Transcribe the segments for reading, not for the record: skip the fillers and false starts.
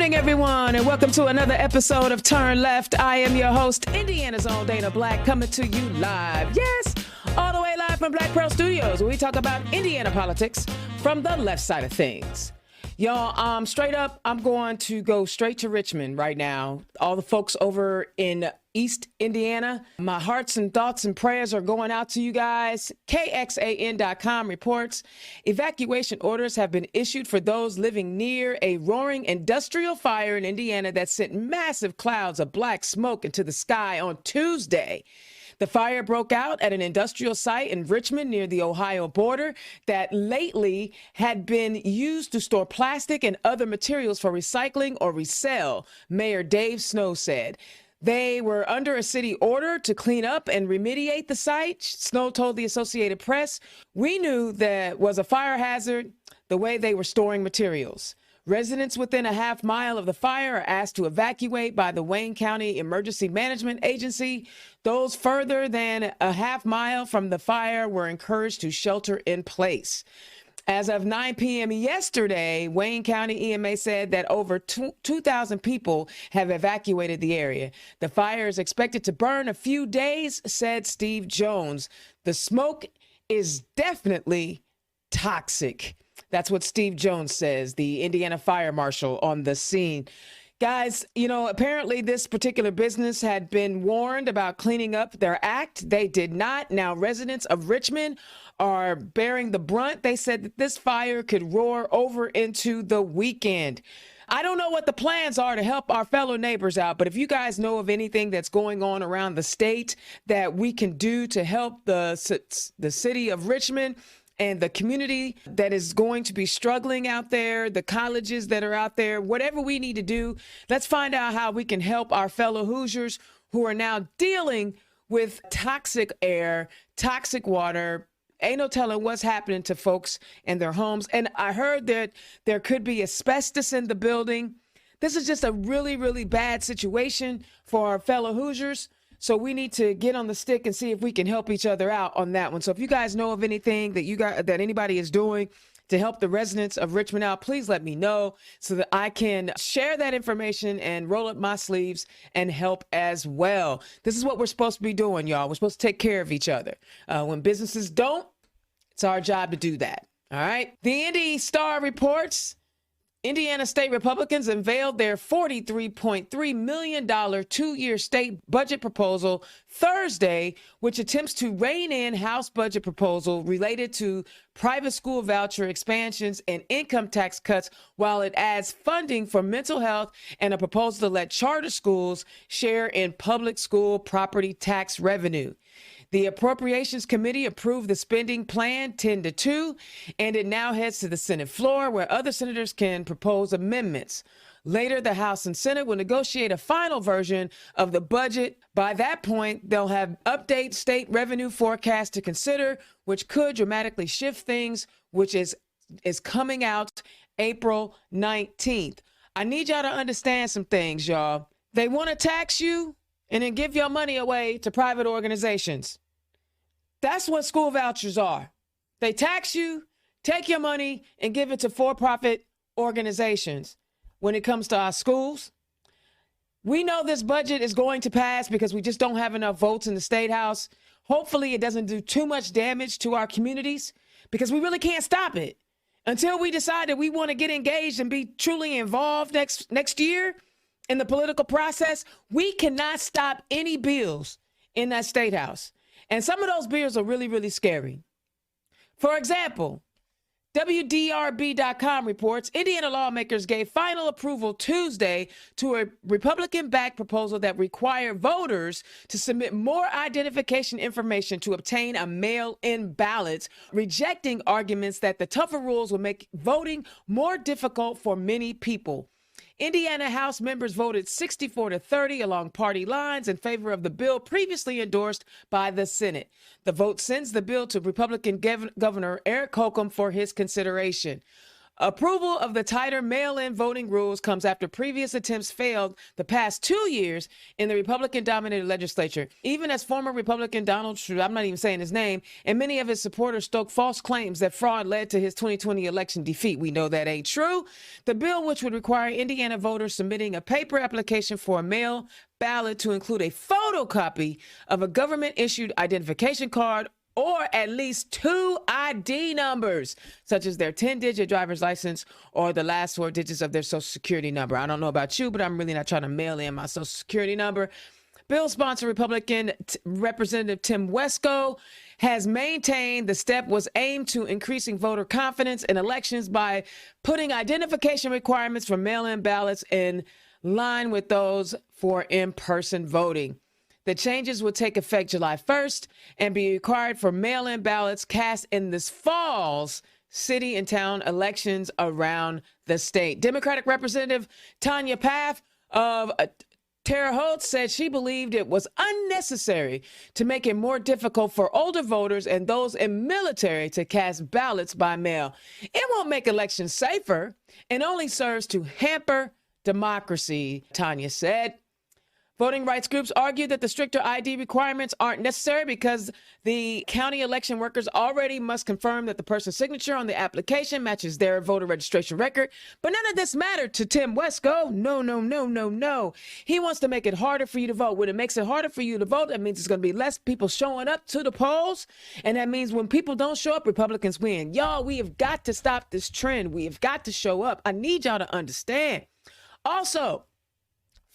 morning, everyone, and welcome to another episode of Turn Left. I am your host, Indiana's own Dana Black, coming to you live. Yes, all the way live from Black Pearl Studios, where we talk about Indiana politics from the left side of things. Y'all, straight up, I'm going to go straight to Richmond right now. All the folks over in East Indiana, my hearts and thoughts and prayers are going out to you guys. KXAN.com reports evacuation orders have been issued for those living near a roaring industrial fire in Indiana that sent massive clouds of black smoke into the sky on Tuesday. The fire broke out at an industrial site in Richmond near the Ohio border that lately had been used to store plastic and other materials for recycling or resell, Mayor Dave Snow said. They were under a city order to clean up and remediate the site. Snow told the Associated Press, "We knew that was a fire hazard the way they were storing materials." Residents within a half mile of the fire are asked to evacuate by the Wayne County Emergency Management Agency. Those further than a half mile from the fire were encouraged to shelter in place. As of 9 p.m. yesterday, Wayne County EMA said that over 2,000 people have evacuated the area. The fire is expected to burn a few days, said Steve Jones. The smoke is definitely toxic. That's what Steve Jones says, the Indiana fire marshal on the scene. Guys, apparently this particular business had been warned about cleaning up their act. They did not. Now, residents of Richmond are bearing the brunt. They said that this fire could roar over into the weekend. I don't know what the plans are to help our fellow neighbors out, but if you guys know of anything that's going on around the state that we can do to help the city of Richmond and the community that is going to be struggling out there, the colleges that are out there, whatever we need to do, let's find out how we can help our fellow Hoosiers who are now dealing with toxic air, toxic water. Ain't no telling what's happening to folks in their homes. And I heard that there could be asbestos in the building. This is just a really, really bad situation for our fellow Hoosiers. So we need to get on the stick and see if we can help each other out on that one. So if you guys know of anything that anybody is doing to help the residents of Richmond out, please let me know so that I can share that information and roll up my sleeves and help as well. This is what we're supposed to be doing, y'all. We're supposed to take care of each other. When businesses don't, it's our job to do that. All right. The Indy Star reports Indiana state Republicans unveiled their $43.3 million two-year state budget proposal Thursday, which attempts to rein in House budget proposal related to private school voucher expansions and income tax cuts, while it adds funding for mental health and a proposal to let charter schools share in public school property tax revenue. The Appropriations Committee approved the spending plan 10-2, and it now heads to the Senate floor where other senators can propose amendments. Later, the House and Senate will negotiate a final version of the budget. By that point, they'll have update state revenue forecast to consider, which could dramatically shift things, which is coming out April 19th. I need y'all to understand some things, y'all. They want to tax you and then give your money away to private organizations. That's what school vouchers are. They tax you, take your money, and give it to for-profit organizations. When it comes to our schools, we know this budget is going to pass because we just don't have enough votes in the State House. Hopefully it doesn't do too much damage to our communities because we really can't stop it. Until we decide that we want to get engaged and be truly involved next year, in the political process, we cannot stop any bills in that State House. And some of those bills are really, really scary. For example, WDRB.com reports Indiana lawmakers gave final approval Tuesday to a Republican-backed proposal that required voters to submit more identification information to obtain a mail-in ballot, rejecting arguments that the tougher rules will make voting more difficult for many people. Indiana House members voted 64-30 along party lines in favor of the bill previously endorsed by the Senate. The vote sends the bill to Republican Governor Eric Holcomb for his consideration. Approval of the tighter mail-in voting rules comes after previous attempts failed the past 2 years in the Republican-dominated legislature. Even as former Republican Donald Trump, I'm not even saying his name, and many of his supporters stoked false claims that fraud led to his 2020 election defeat. We know that ain't true. The bill, which would require Indiana voters submitting a paper application for a mail ballot to include a photocopy of a government-issued identification card or at least 2 ID numbers, such as their 10-digit driver's license or the last 4 digits of their social security number. I don't know about you, but I'm really not trying to mail in my social security number. Bill sponsor Republican Representative Tim Wesco has maintained the step was aimed to increasing voter confidence in elections by putting identification requirements for mail-in ballots in line with those for in-person voting. The changes will take effect July 1st and be required for mail-in ballots cast in this fall's city and town elections around the state. Democratic Representative Tanya Paff of Terre Haute said she believed it was unnecessary to make it more difficult for older voters and those in military to cast ballots by mail. It won't make elections safer and only serves to hamper democracy, Tanya said. Voting rights groups argue that the stricter ID requirements aren't necessary because the county election workers already must confirm that the person's signature on the application matches their voter registration record. But none of this mattered to Tim Wesco. No, no, no, no, no. He wants to make it harder for you to vote. When it makes it harder for you to vote, that means it's going to be less people showing up to the polls. And that means when people don't show up, Republicans win. Y'all, we have got to stop this trend. We have got to show up. I need y'all to understand. Also,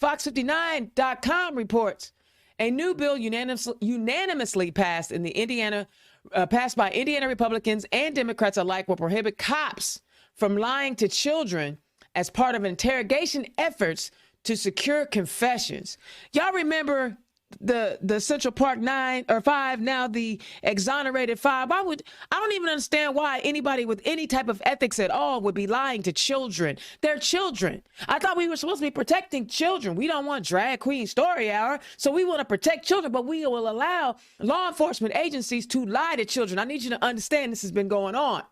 Fox59.com reports a new bill unanimously passed by Indiana Republicans and Democrats alike will prohibit cops from lying to children as part of interrogation efforts to secure confessions. Y'all remember the Central Park 9 or 5, now the exonerated 5. I don't even understand why anybody with any type of ethics at all would be lying to children. They're children. I thought we were supposed to be protecting children. We don't want drag queen story hour, so we want to protect children, but we will allow law enforcement agencies to lie to children. I need you to understand this has been going on.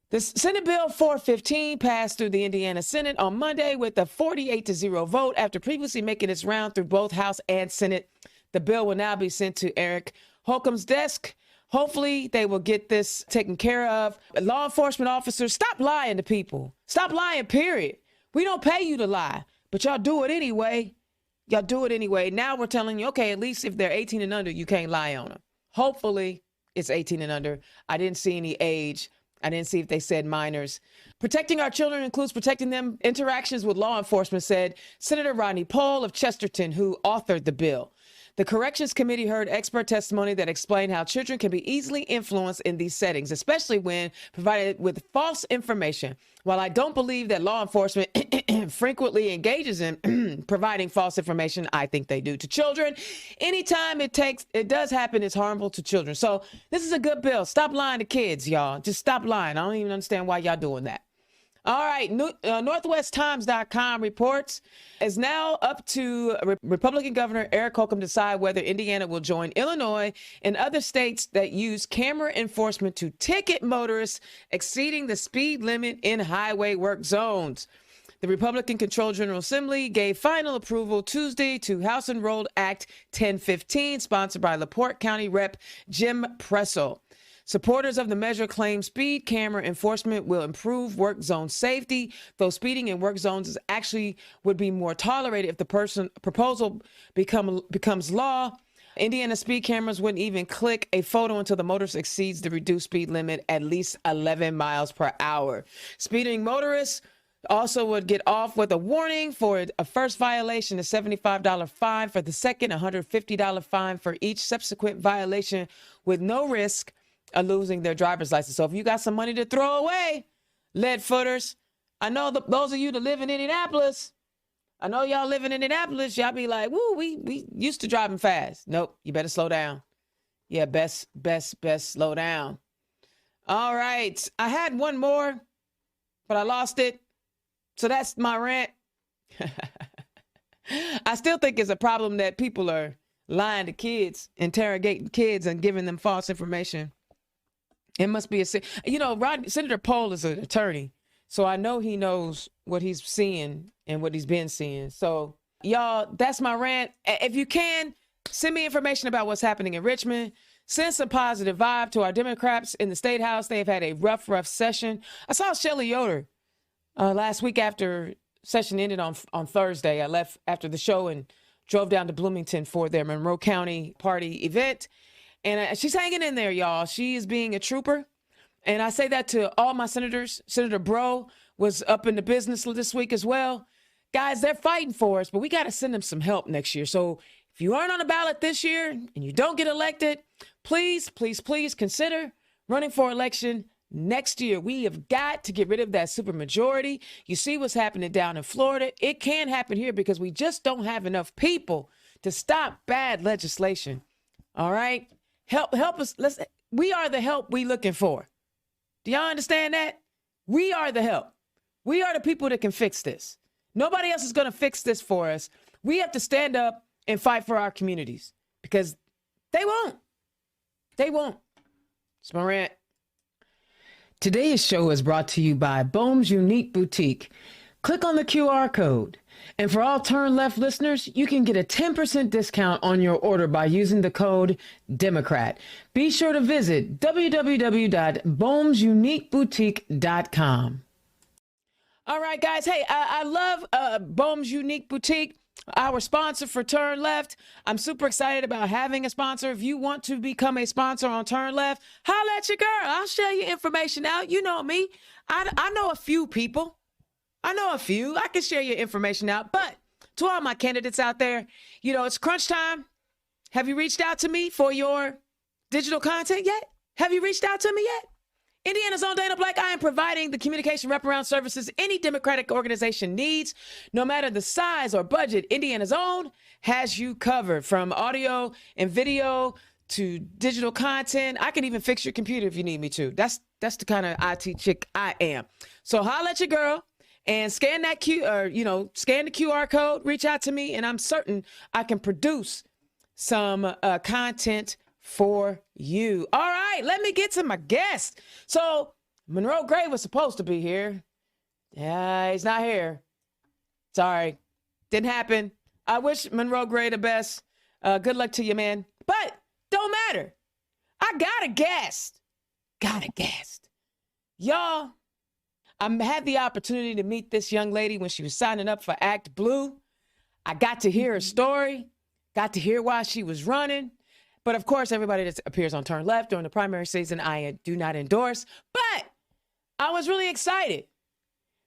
The Senate Bill 415 passed through the Indiana Senate on Monday with a 48-0 vote after previously making its round through both House and Senate. The bill will now be sent to Eric Holcomb's desk. Hopefully, they will get this taken care of. Law enforcement officers, stop lying to people. Stop lying, period. We don't pay you to lie, but y'all do it anyway. Y'all do it anyway. Now we're telling you, okay, at least if they're 18 and under, you can't lie on them. Hopefully, it's 18 and under. I didn't see any age. I didn't see if they said minors. Protecting our children includes protecting them. Interactions with law enforcement, said Senator Rodney Pohl of Chesterton, who authored the bill. The Corrections Committee heard expert testimony that explained how children can be easily influenced in these settings, especially when provided with false information. While I don't believe that law enforcement frequently engages in providing false information, I think they do to children. Anytime it does happen, it's harmful to children. So this is a good bill. Stop lying to kids, y'all. Just stop lying. I don't even understand why y'all doing that. All right, NorthwestTimes.com reports it's now up to Republican Governor Eric Holcomb to decide whether Indiana will join Illinois and other states that use camera enforcement to ticket motorists exceeding the speed limit in highway work zones. The Republican-controlled General Assembly gave final approval Tuesday to House Enrolled Act 1015, sponsored by LaPorte County Rep. Jim Pressel. Supporters of the measure claim speed camera enforcement will improve work zone safety, though speeding in work zones would be more tolerated if the proposal becomes law. Indiana speed cameras wouldn't even click a photo until the motorist exceeds the reduced speed limit at least 11 miles per hour. Speeding motorists also would get off with a warning for a first violation, a $75 fine for the second, $150 fine for each subsequent violation, with no risk of losing their driver's license. So if you got some money to throw away, lead footers, I know those of you that live in Indianapolis, I know y'all live in Indianapolis, y'all be like, woo, we used to driving fast. Nope, you better slow down. Yeah, best slow down. All right, I had one more, but I lost it. So that's my rant. I still think it's a problem that people are lying to kids, interrogating kids and giving them false information. It must be Senator Pohl is an attorney. So I know he knows what he's seeing and what he's been seeing. So y'all, that's my rant. If you can, send me information about what's happening in Richmond. Send some positive vibe to our Democrats in the State House. They've had a rough session. I saw Shelley Yoder last week after session ended on Thursday. I left after the show and drove down to Bloomington for their Monroe County party event. And she's hanging in there, y'all. She is being a trooper. And I say that to all my senators. Senator Bro was up in the business this week as well. Guys, they're fighting for us, but we got to send them some help next year. So if you aren't on the ballot this year and you don't get elected, please consider running for election next year. We have got to get rid of that supermajority. You see what's happening down in Florida. It can happen here because we just don't have enough people to stop bad legislation. All right? Help us. We are the help we looking for. Do y'all understand that? We are the help. We are the people that can fix this. Nobody else is going to fix this for us. We have to stand up and fight for our communities because they won't. They won't. It's my rant. Today's show is brought to you by Bohm's Unique Boutique. Click on the QR code. And for all Turn Left listeners, you can get a 10% discount on your order by using the code Democrat. Be sure to visit www.bohmsuniqueboutique.com. All right, guys. Hey, I love Bohm's Unique Boutique, our sponsor for Turn Left. I'm super excited about having a sponsor. If you want to become a sponsor on Turn Left, holla at your girl. I'll share your information out. You know me. I know a few people. I know a few. I can share your information out. But to all my candidates out there, you know, it's crunch time. Have you reached out to me for your digital content yet? Have you reached out to me yet? Indiana's own Dana Black, I am providing the communication wraparound services any Democratic organization needs. No matter the size or budget, Indiana's own has you covered. From audio and video to digital content. I can even fix your computer if you need me to. That's the kind of IT chick I am. So holla at your girl. And scan that scan the QR code, reach out to me, and I'm certain I can produce some content for you. All right, let me get to my guest. So Monroe Gray was supposed to be here. Yeah, he's not here. Sorry, didn't happen. I wish Monroe Gray the best. Good luck to you, man. But don't matter. I got a guest. Y'all. I had the opportunity to meet this young lady when she was signing up for Act Blue. I got to hear her story, got to hear why she was running. But of course, everybody that appears on Turn Left during the primary season, I do not endorse. But I was really excited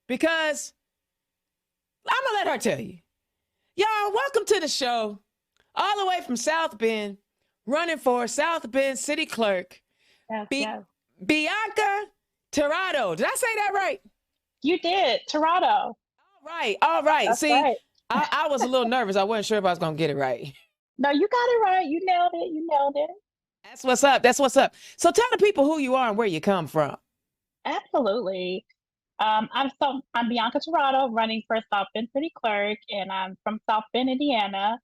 because I'm going to let her tell you. Y'all, welcome to the show. All the way from South Bend, running for South Bend City Clerk, Bianca Tirado. Did I say that right? You did. Tirado. All right. That's See, right. I was a little nervous. I wasn't sure if I was going to get it right. No, you got it right. You nailed it. That's what's up. So tell the people who you are and where you come from. Absolutely. I'm Bianca Tirado, running for South Bend City Clerk, and I'm from South Bend, Indiana.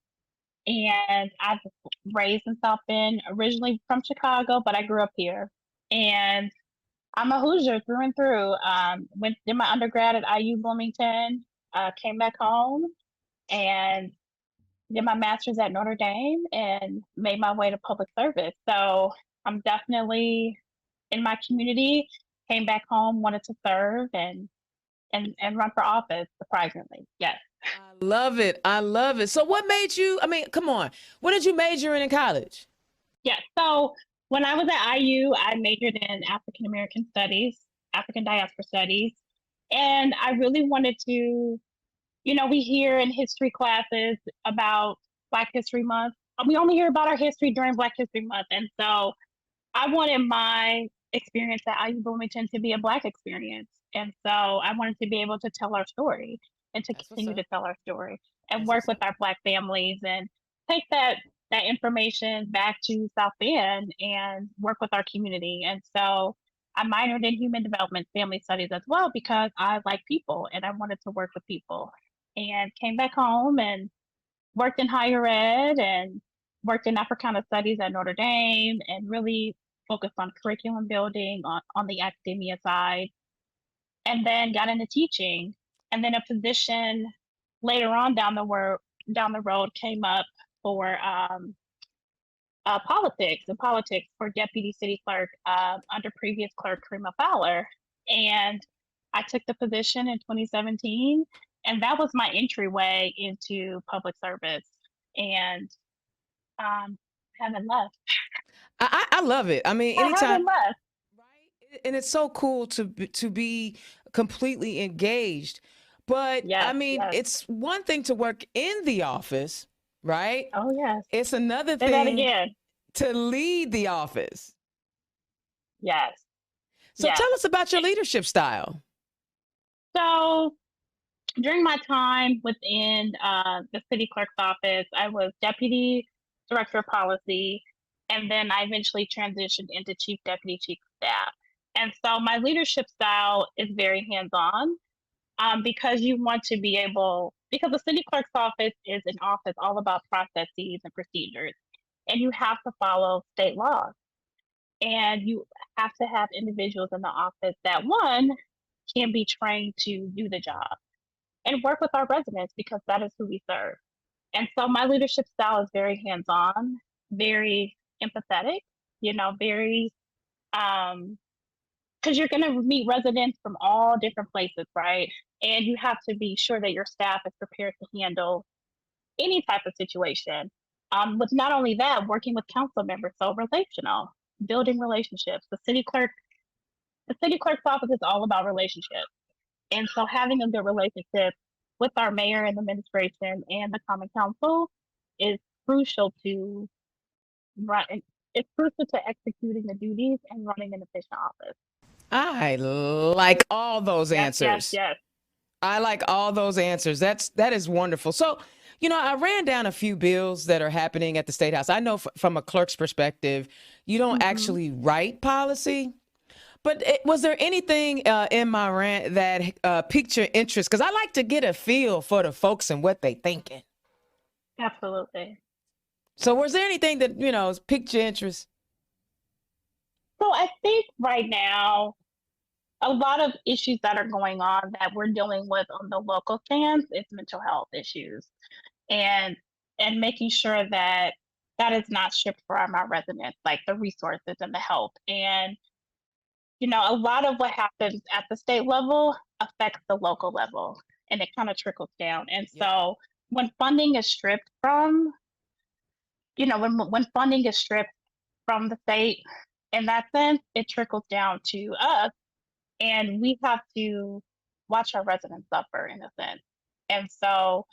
And I was raised in South Bend, originally from Chicago, but I grew up here. And I'm a Hoosier through and through. Did my undergrad at IU Bloomington, came back home and did my master's at Notre Dame and made my way to public service. So I'm definitely in my community, came back home, wanted to serve and run for office, surprisingly. Yes. I love it. So what made you, come on, what did you major in college? Yeah, so when I was at IU, I majored in African American Studies, African Diaspora Studies, and I really wanted to, we hear in history classes about Black History Month. We only hear about our history during Black History Month, and so I wanted my experience at IU Bloomington to be a Black experience, and so I wanted to be able to tell our story and to continue to tell our story and work with our Black families and take that information back to South Bend and work with our community. And so I minored in human development, family studies as well, because I like people and I wanted to work with people, and came back home and worked in higher ed and worked in Africana studies at Notre Dame and really focused on curriculum building on the academia side. and then got into teaching. And then a position later on down the road came up for politics for deputy city clerk under previous clerk Karima Fowler. And I took the position in 2017, and that was my entryway into public service. And haven't left. I love it. I mean, I anytime, haven't left. right? And it's so cool to be completely engaged. But I Yes, mean, yes. it's one thing to work in the office, right? Oh, yes. It's another Say that thing again. to lead the office. Yes, So yes. tell us about your leadership style. So during my time within the city clerk's office, I was deputy director of policy, and then I eventually transitioned into chief deputy chief of staff. And so my leadership style is very hands-on, because you want to be able, because the city clerk's office is an office all about processes and procedures, and you have to follow state laws. And you have to have individuals in the office that, one, can be trained to do the job and work with our residents because that is who we serve. And so my leadership style is very hands-on, very empathetic, very because you're going to meet residents from all different places, right? And you have to be sure that your staff is prepared to handle any type of situation. But not only that, working with council members, so relational, building relationships. The city clerk's office is all about relationships. And so having a good relationship with our mayor and administration and the common council is crucial to run. It's crucial to executing the duties and running an efficient office. I like all those Yes, yes, answers. yes. I like all those answers. That is wonderful. So, I ran down a few bills that are happening at the State House. I know from a clerk's perspective, you don't Hmm. actually write policy, but was there anything in my rant that piqued your interest? Because I like to get a feel for the folks and what they thinking. Absolutely. So, was there anything that piqued your interest? So I think right now, a lot of issues that are going on that we're dealing with on the local stance is mental health issues, and making sure that that is not stripped from our residents, like the resources and the help. And a lot of what happens at the state level affects the local level, and it kind of trickles down. And Yeah. so when funding is stripped from, when funding is stripped from the state, in that sense, it trickles down to us, and we have to watch our residents suffer in a sense. And so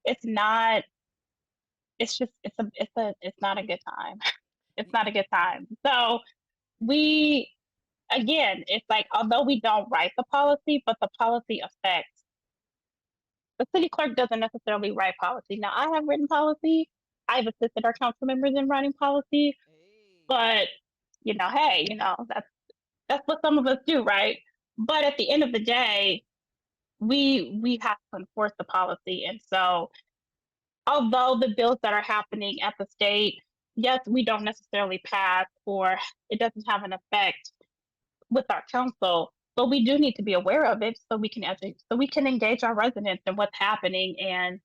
it's not, it's just, it's not a good time. It's not a good time. So we, again, it's like, although we don't write the policy, but the policy affects, the city clerk doesn't necessarily write policy. Now, I have written policy. I've assisted our council members in writing policy, but hey, that's what some of us do, right? But at the end of the day, we have to enforce the policy. And so although the bills that are happening at the state, yes, we don't necessarily pass, or it doesn't have an effect with our council, but we do need to be aware of it so we can engage our residents in what's happening and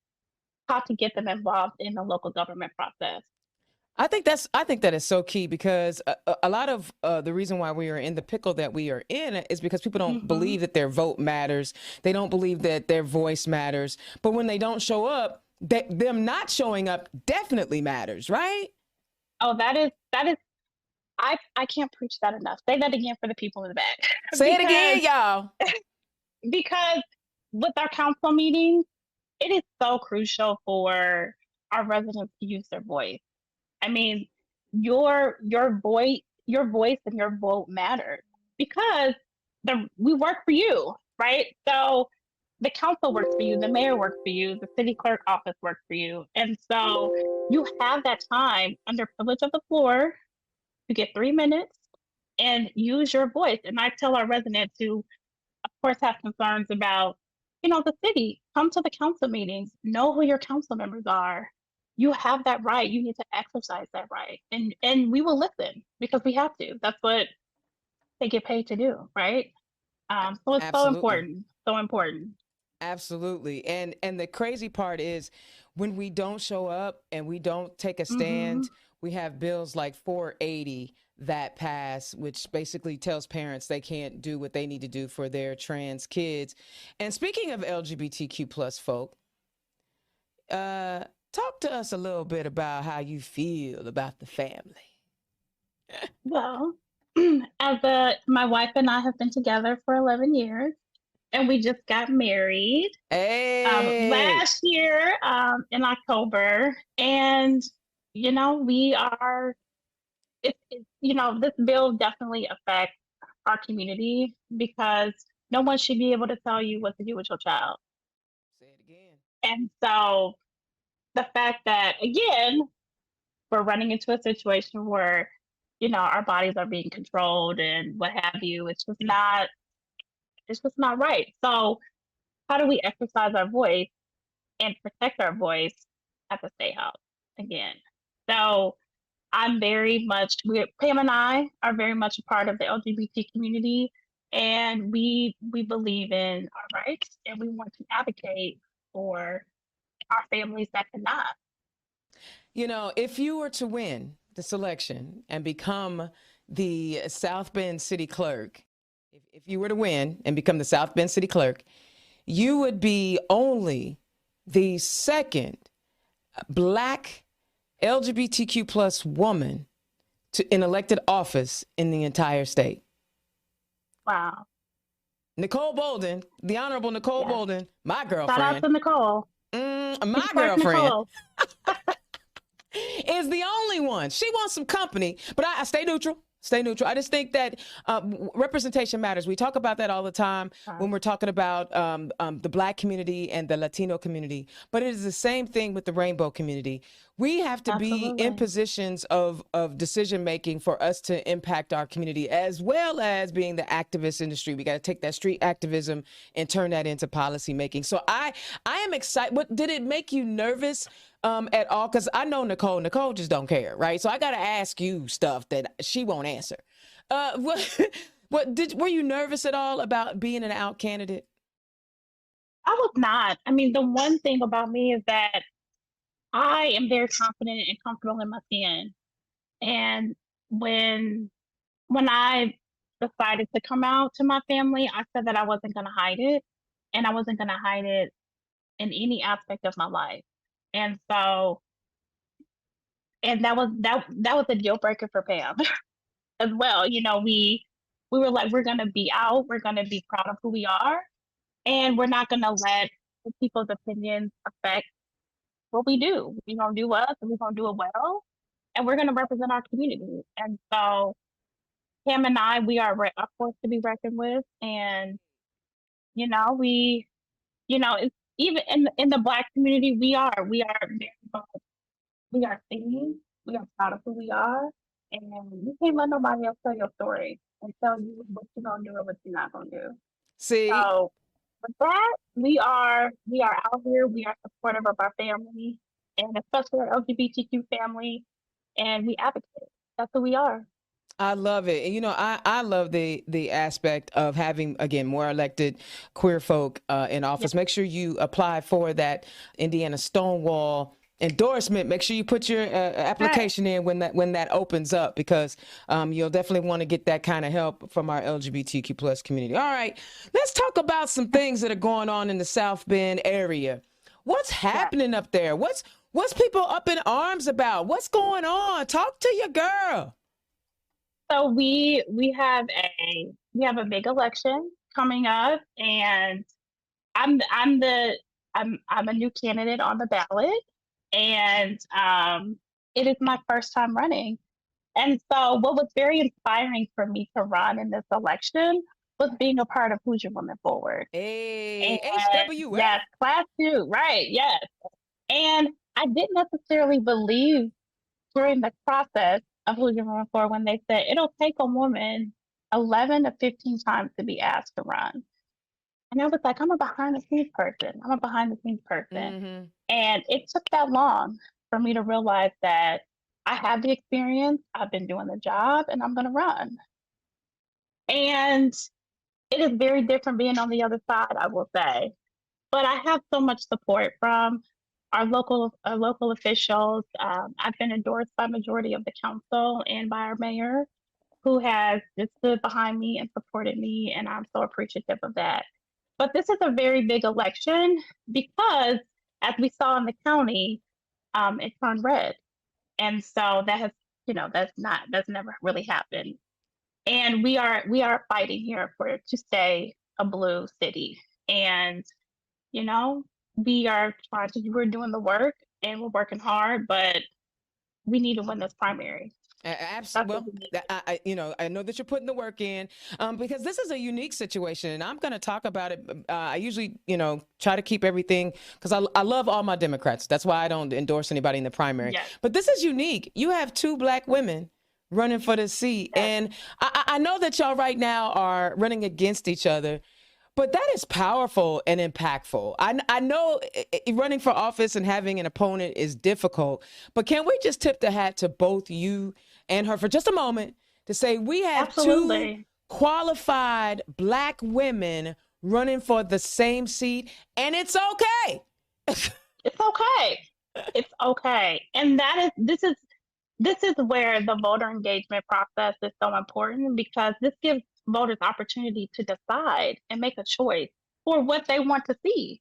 how to get them involved in the local government process. I think that is so key because a lot of the reason why we are in the pickle that we are in is because people don't Hmm. believe that their vote matters. They don't believe that their voice matters. But when they don't show up, them not showing up definitely matters, right? Oh, that is I can't preach that enough. Say that again for the people in the back. Say it because again, y'all. because with our council meetings, it is so crucial for our residents to use their voice. I mean, your voice and your vote matters because we work for you, right? So the council works for you, the mayor works for you, the city clerk office works for you. And so you have that time under privilege of the floor to get 3 minutes and use your voice. And I tell our residents who, of course, have concerns about, the city, come to the council meetings, know who your council members are. You have that right. You need to exercise that right. And we will listen because we have to. That's what they get paid to do, right? So it's so Absolutely. important, so important. Absolutely. And the crazy part is when we don't show up and we don't take a Hmm. stand, we have bills like 480 that pass, which basically tells parents they can't do what they need to do for their trans kids. And speaking of LGBTQ plus folk, uh, talk to us a little bit about how you feel about the family. Well, my wife and I have been together for 11 years, and we just got married Hey, last year in October. And, we are, this bill definitely affects our community because no one should be able to tell you what to do with your child. say it again. And so the fact that, again, we're running into a situation where, our bodies are being controlled and what have you, it's just not right. So how do we exercise our voice and protect our voice at the state house again? So Pam and I are very much a part of the LGBT community, and we believe in our rights, and we want to advocate for our families that cannot. You know, if you were to win the selection and become the South Bend City Clerk, if you were to win and become the South Bend City Clerk, you would be only the second Black LGBTQ plus woman in elected office in the entire state. Wow. Nicole Bolden, the Honorable Nicole Yes. Bolden, my Shout out girlfriend, to Nicole. my City Clerk girlfriend, Nicole. is the only one. She wants some company, but I stay neutral. Stay neutral. I just think that representation matters. We talk about that all the time when we're talking about the Black community and the Latino community, but it is the same thing with the rainbow community. We have to be in Absolutely. positions of decision making for us to impact our community, as well as being the activist industry. We got to take that street activism and turn that into policy making. So I am excited. What did it make you nervous at all? Because I know Nicole. Nicole just don't care, right? So I got to ask you stuff that she won't answer. What were you nervous at all about being an out candidate? I was not. I mean, the one thing about me is that I am very confident and comfortable in my skin. And when when I decided to come out to my family, I said that I wasn't going to hide it, and I wasn't going to hide it in any aspect of my life. And so, and that was a deal breaker for Pam as well. We were like, we're going to be out, we're going to be proud of who we are, and we're not going to let people's opinions affect what we do. We're going to do us, and we're going to do it well, and we're going to represent our community. And so, Pam and I, we are a force to be reckoned with, and we, it's even in the Black community, we are very much, we are seen, we are proud of who we are, and you can't let nobody else tell your story and tell you what you're gonna do and what you're not gonna do. See, So with that, we are out here, we are supportive of our family, and especially our LGBTQ family, and we advocate. That's who we are. I love it. And I love the aspect of having, again, more elected queer folk in Yeah. office. Make sure you apply for that Indiana Stonewall endorsement. Make sure you put your Right. application in when that opens up, because you'll definitely want to get that kind of help from our LGBTQ plus community. All right, let's talk about some things that are going on in the South Bend area. What's Yeah. happening up there? What's people up in arms about? What's going on? Talk to your girl. So we have a big election coming up, and I'm the I'm a new candidate on the ballot, and it is my first time running. And so what was very inspiring for me to run in this election was being a part of Who's Your Woman Forward. And Hey, HWA. yes, class two, right? Yes. And I didn't necessarily believe during the process of who you're running for when they said it'll take a woman 11 to 15 times to be asked to run. And I was like, I'm a behind the scenes person. I'm a behind the scenes person. Mm-hmm. And it took that long for me to realize that I have the experience, I've been doing the job, and I'm going to run. And it is very different being on the other side, I will say. But I have so much support from our local officials. I've been endorsed by majority of the council and by our mayor, who has just stood behind me and supported me, and I'm so appreciative of that. But this is a very big election because, as we saw in the county, it turned red, and so that has, that's never really happened. And we are fighting here for to stay a blue city, and you know, we're doing the work and we're working hard, but we need to win this primary. That's Absolutely. what Well, we need. I know that you're putting the work in, because this is a unique situation, and I'm going to talk about it. I usually, try to keep everything because I love all my Democrats. That's why I don't endorse anybody in the primary. Yes, But this is unique. You have two black women running for the seat, yes, and I know that y'all right now are running against each other. But that is powerful and impactful. I know running for office and having an opponent is difficult, but can we just tip the hat to both you and her for just a moment to say we have two absolutely. qualified black women running for the same seat, and it's okay. It's okay. It's okay. And this is where the voter engagement process is so important, because this gives voters opportunity to decide and make a choice for what they want to see.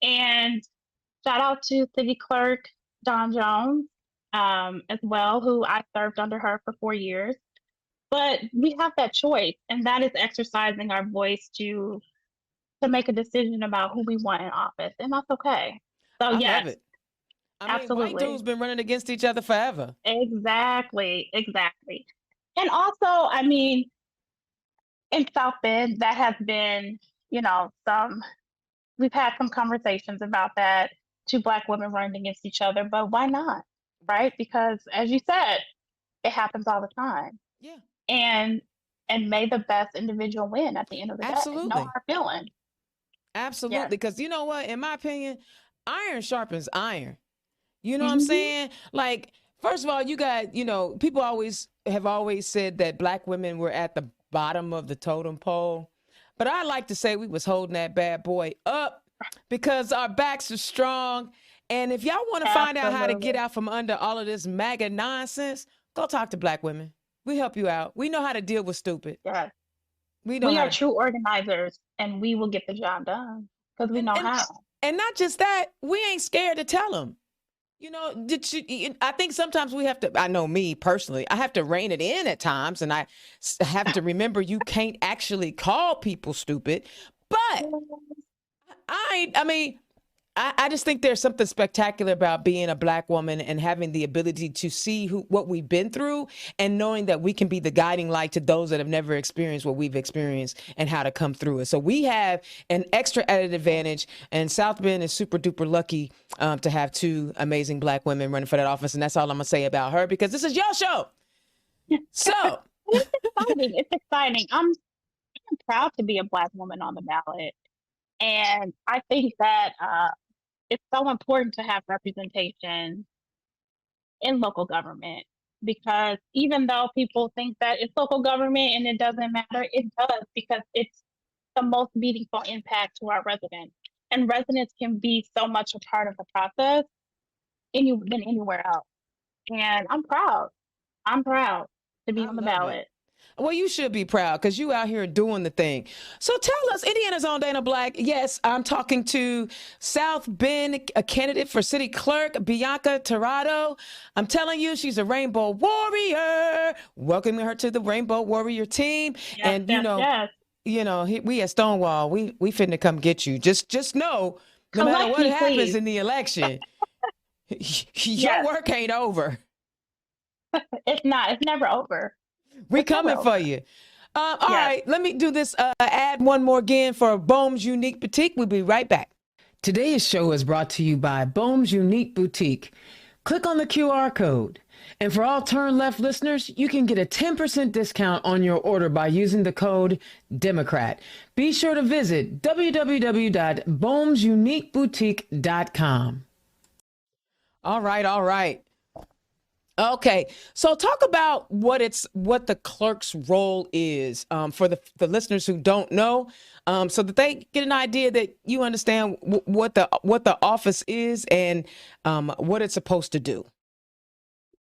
And shout out to City Clerk Don Jones, as well, who I served under her for 4 years. But we have that choice, and that is exercising our voice to make a decision about who we want in office, and that's okay. So I love yes, it. I mean, white dudes absolutely. been running against each other forever. Exactly, exactly. And also, I mean, in South Bend, that has been, some we've had some conversations about that, two black women running against each other, but why not? Right? Because as you said, it happens all the time. Yeah, And may the best individual win at the end of the day. No absolutely. hard feelings. Absolutely. Yes. Because you know what? In my opinion, iron sharpens iron. You know what I'm Hmm. saying? Like, first of all, you got, people always said that black women were at the bottom of the totem pole. But I like to say we was holding that bad boy up because our backs are strong. And if y'all want to find out how to get Absolutely. out from under all of this MAGA nonsense, go talk to black women. We help you out. We know how to deal with stupid. Yes. We know We how are to, true organizers, and we will get the job done because we and know and how. and not just that, we ain't scared to tell them. I think sometimes we have to, I know me personally, I have to rein it in at times, and I have to remember you can't actually call people stupid. But I mean, I just think there's something spectacular about being a black woman and having the ability to see what we've been through, and knowing that we can be the guiding light to those that have never experienced what we've experienced and how to come through it. So we have an extra added advantage, and South Bend is super duper lucky to have two amazing black women running for that office. And that's all I'm gonna say about her, because this is your show. So It's exciting. It's exciting. I'm proud to be a black woman on the ballot. And I think that it's so important to have representation in local government, because even though people think that it's local government and it doesn't matter, it does, because it's the most meaningful impact to our residents. And residents can be so much a part of the process than anywhere else. And I'm proud. I'm proud to be I on the love it. ballot. Well, you should be proud because you out here doing the thing. So tell us, Indiana's own Dana Black. Yes, I'm talking to South Bend, a candidate for city clerk, Bianca Tirado. I'm telling you, she's a Rainbow Warrior. Welcoming her to the Rainbow Warrior team. Yes, And yes, yes. we at Stonewall, we finna come get you. Just know, no matter Collect what me, happens please. in the election, your Yes. work ain't over. It's not. It's never over. We It's never coming for over. you. All Yes. right, let me do this ad one more again for Bohm's Unique Boutique. We'll be right back. Today's show is brought to you by Bohm's Unique Boutique. Click on the QR code. And for all Turn Left listeners, you can get a 10% discount on your order by using the code Democrat. Be sure to visit www.bohmsuniqueboutique.com. All right, all right. Okay, so talk about what the clerk's role is for the listeners who don't know, so that they get an idea that you understand what the office is and what it's supposed to do.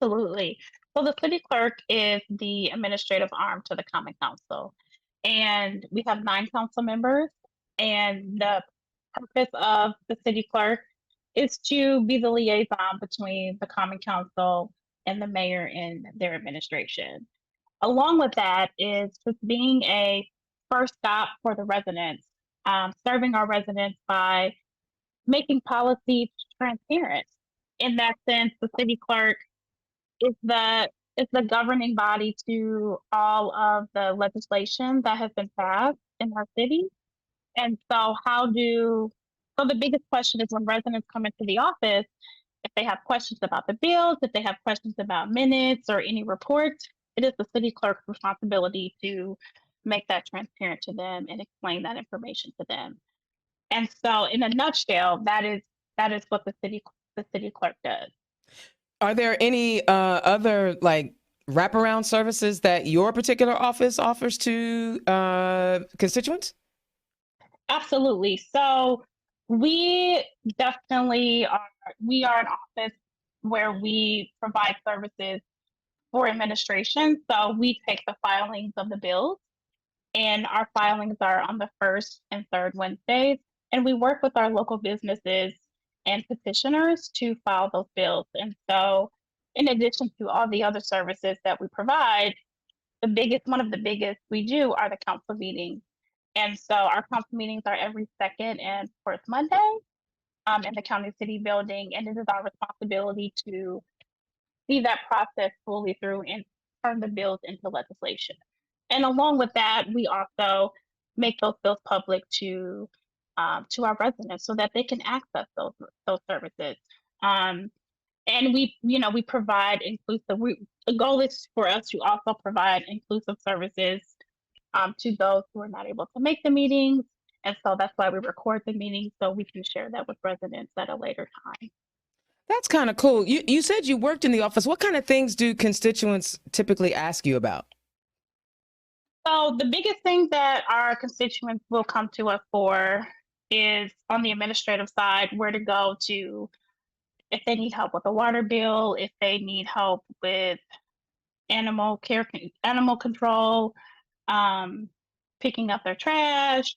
Absolutely. So the city clerk is the administrative arm to the Common Council, and we have 9 council members. And the purpose of the city clerk is to be the liaison between the Common Council and the mayor and their administration. Along with that is just being a first stop for the residents, serving our residents by making policy transparent. In that sense, the city clerk is the governing body to all of the legislation that has been passed in our city. And so the biggest question is when residents come into the office, if they have questions about the bills, if they have questions about minutes or any reports, it is the city clerk's responsibility to make that transparent to them and explain that information to them. And so in a nutshell, that is what the city clerk does. Are there any other like wraparound services that your particular office offers to constituents? Absolutely. So we definitely are we are an office where we provide services for administration. So we take the filings of the bills, and our filings are on the first and third Wednesdays. And we work with our local businesses and petitioners to file those bills. And so in addition to all the other services that we provide, one of the biggest we do are the council meetings. And so our council meetings are every second and fourth Monday in the county city building. And it is our responsibility to see that process fully through and turn the bills into legislation. And along with that, we also make those bills public to our residents so that they can access those services. Um, and we provide inclusive. The goal is for us to also provide inclusive services to those who are not able to make the meetings. And so that's why we record the meetings so we can share that with residents at a later time. That's kind of cool. You said you worked in the office. What kind of things do constituents typically ask you about? So the biggest thing that our constituents will come to us for is on the administrative side, where to go to if they need help with a water bill, if they need help with animal care, animal control, um, picking up their trash,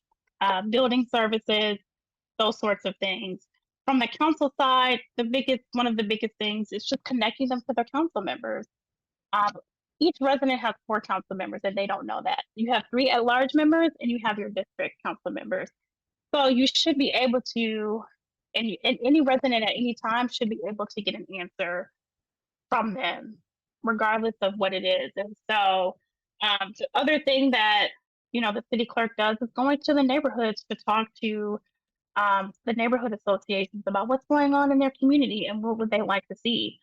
building services, those sorts of things. From the council side, one of the biggest things is just connecting them to their council members. Um, each resident has 4 council members, and they don't know that. You have 3 at-large members, and you have your district council members. So you should be able to, and any resident at any time should be able to get an answer from them, regardless of what it is. And so, the other thing that the city clerk does is going to the neighborhoods to talk to the neighborhood associations about what's going on in their community and what would they like to see.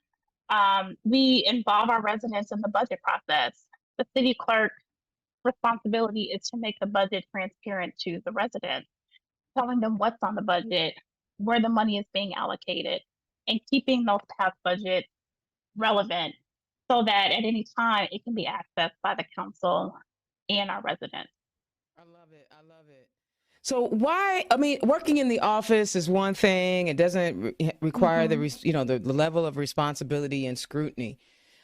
We involve our residents in the budget process. The city clerk's responsibility is to make the budget transparent to the residents, telling them what's on the budget, where the money is being allocated, and keeping those past budgets relevant so that at any time it can be accessed by the council and our residents. I love it. I love it. So why? I mean, working in the office is one thing. It doesn't require Mhm. the level of responsibility and scrutiny.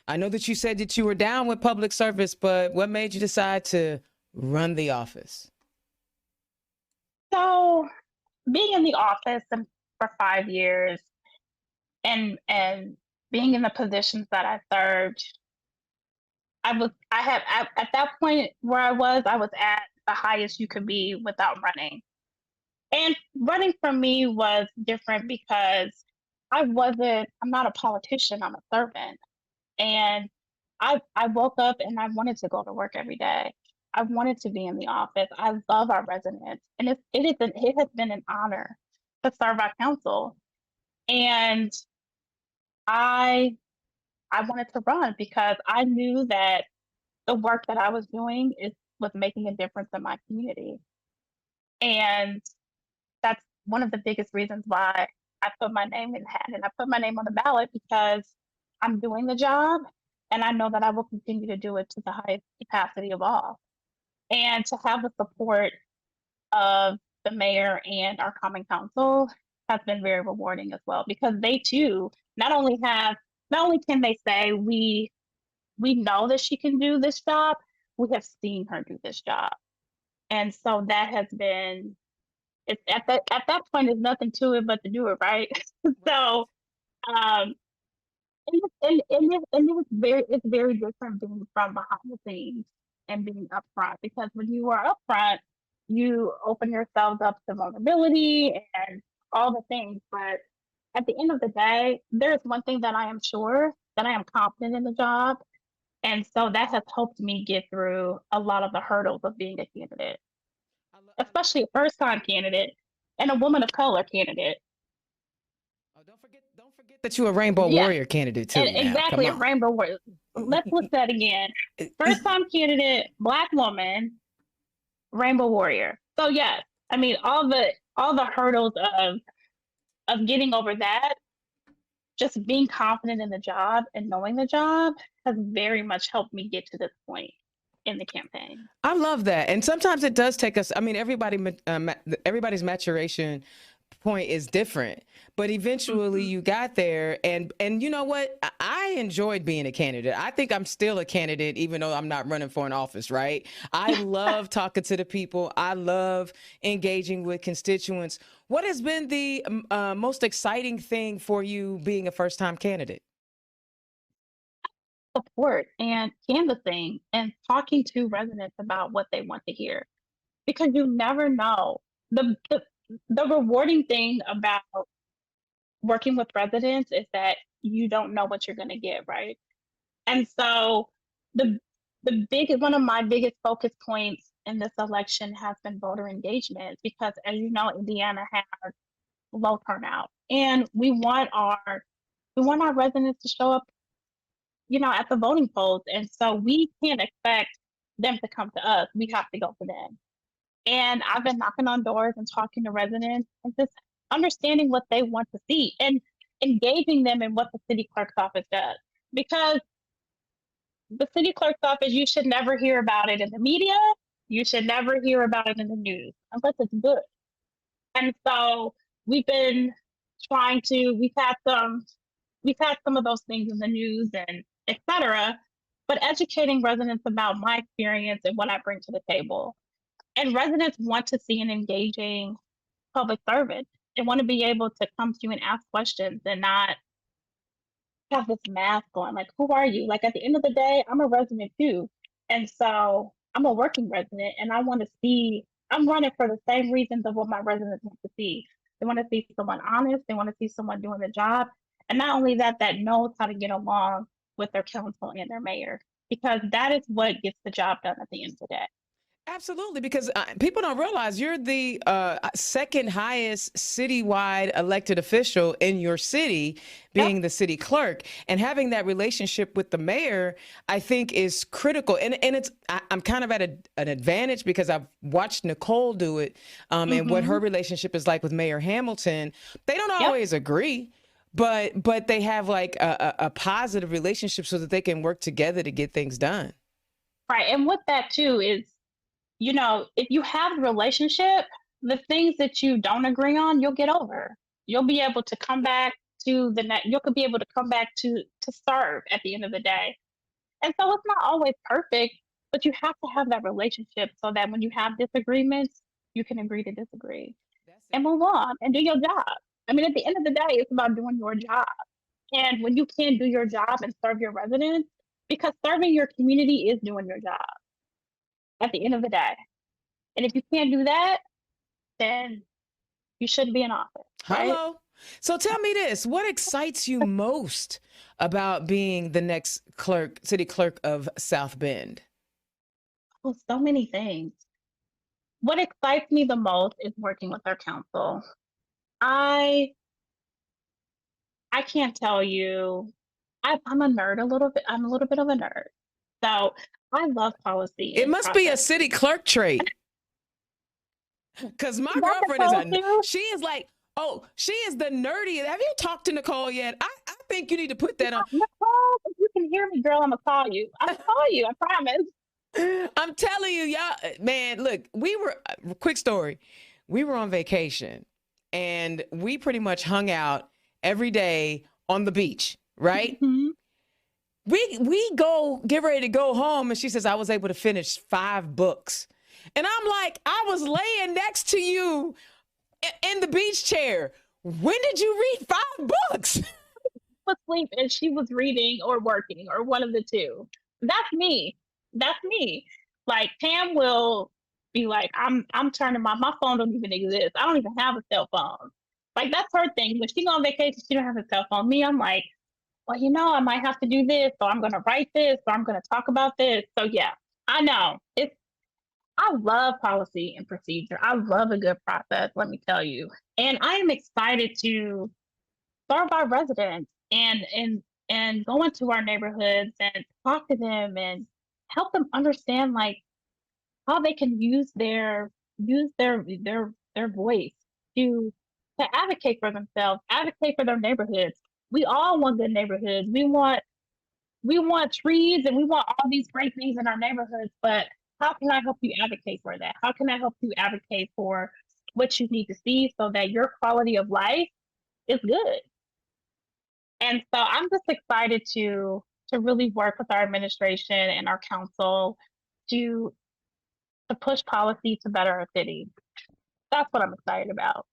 I know that you said that you were down with public service, but what made you decide to run the office? So being in the office for 5 years and being in the positions that I served, at that point where I was at the highest you could be without running. And running for me was different because I'm not a politician, I'm a servant. And I woke up and I wanted to go to work every day. I wanted to be in the office. I love our residents. And it has been an honor to serve our council. And I I wanted to run because I knew that the work that I was doing was making a difference in my community. And that's one of the biggest reasons why I put my name in the hat and I put my name on the ballot because I'm doing the job, and I know that I will continue to do it to the highest capacity of all. And to have the support of the mayor and our common council has been very rewarding as well, because they too not only can they say we know that she can do this job, we have seen her do this job. And so that has been, it's at that point there's nothing to it but to do it, right? So um it's very different being from behind the scenes and being upfront, because when you are upfront, you open yourselves up to vulnerability and all the things. But at the end of the day, there's one thing that I am sure, that I am confident in the job. And so that has helped me get through a lot of the hurdles of being a candidate, especially a first time candidate and a woman of color candidate. Oh, don't forget that you're a Rainbow Yeah, Warrior candidate too. and Now, come exactly, a on. rainbow warrior. Let's list that again. First time candidate, Black woman, Rainbow Warrior. So yes, I mean all the hurdles of getting over that, just being confident in the job and knowing the job has very much helped me get to this point in the campaign. I love that, and sometimes it does take us. I mean, everybody's maturation point is different, but eventually Mm-hmm. you got there, and you know what, I enjoyed being a candidate. I think I'm still a candidate even though I'm not running for an office, right? I love talking to the people. I love engaging with constituents. What has been the most exciting thing for you being a first-time candidate? Support and canvassing and talking to residents about what they want to hear, because you never know. The rewarding thing about working with residents is that you don't know what you're going to get, right? And so the one of my biggest focus points in this election has been voter engagement, because as you know, Indiana has low turnout, and we want our residents to show up, at the voting polls. And so we can't expect them to come to us. We have to go to them. And I've been knocking on doors and talking to residents and just understanding what they want to see and engaging them in what the city clerk's office does. Because the city clerk's office, you should never hear about it in the media. You should never hear about it in the news unless it's good. And so we've been trying to, we've had some of those things in the news and etc. But educating residents about my experience and what I bring to the table. And residents want to see an engaging public servant. They want to be able to come to you and ask questions and not have this mask on. Like, who are you? Like, at the end of the day, I'm a resident too. And so I'm a working resident, and I want to see, I'm running for the same reasons of what my residents want to see. They want to see someone honest, they want to see someone doing the job. And not only that, that knows how to get along with their council and their mayor, because that is what gets the job done at the end of the day. Absolutely, because people don't realize you're the second highest citywide elected official in your city, Yep. being the city clerk, and having that relationship with the mayor, I think, is critical. And I'm kind of at an advantage because I've watched Nicole do it, and what her Mm-hmm. relationship is like with Mayor Hamilton. They don't Yep. always agree, but they have like a positive relationship so that they can work together to get things done. Right. And with that too is, if you have a relationship, the things that you don't agree on, you'll get over. You'll be able to come back to the next, you'll be able to come back to serve at the end of the day. And so it's not always perfect, but you have to have that relationship so that when you have disagreements, you can agree to disagree That's and it. move on and do your job. I mean, at the end of the day, it's about doing your job. And when you can do your job and serve your residents, because serving your community is doing your job at the end of the day. And if you can't do that, then you shouldn't be in office, right? Hello. So tell me this, what excites you most about being the next city clerk of South Bend? Well, so many things. What excites me the most is working with our council. I I can't tell you. I'm a nerd a little bit. I'm a little bit of a nerd. So I love policy It and must be a process. city clerk trait. Because my Is that girlfriend supposed to? she is like, Oh, she is the nerdiest. Have you talked to Nicole yet? I think you need to put that on. Nicole, if you can hear me, girl, I'm gonna call you. I'm gonna call you. I promise. I'm telling you, y'all, man, look, quick story. We were on vacation and we pretty much hung out every day on the beach, right? Mm-hmm. We go get ready to go home, and she says, I was able to finish 5 books. And I'm like, I was laying next to you in the beach chair. When did you read 5 books? Asleep and she was reading or working or one of the two. That's me. That's me. Like Pam will be like, I'm turning my phone don't even exist. I don't even have a cell phone. Like that's her thing. When she go on vacation, she don't have a cell phone. Me, I'm like, well, I might have to do this, or I'm gonna write this, or I'm gonna talk about this. So yeah, I know. I love policy and procedure. I love a good process, let me tell you. And I am excited to serve our residents and go into our neighborhoods and talk to them and help them understand like how they can use their voice to advocate for themselves, advocate for their neighborhoods. We all want good neighborhoods. We want trees and we want all these great things in our neighborhoods, but how can I help you advocate for that? How can I help you advocate for what you need to see so that your quality of life is good? And so I'm just excited to really work with our administration and our council to push policy to better our city. That's what I'm excited about.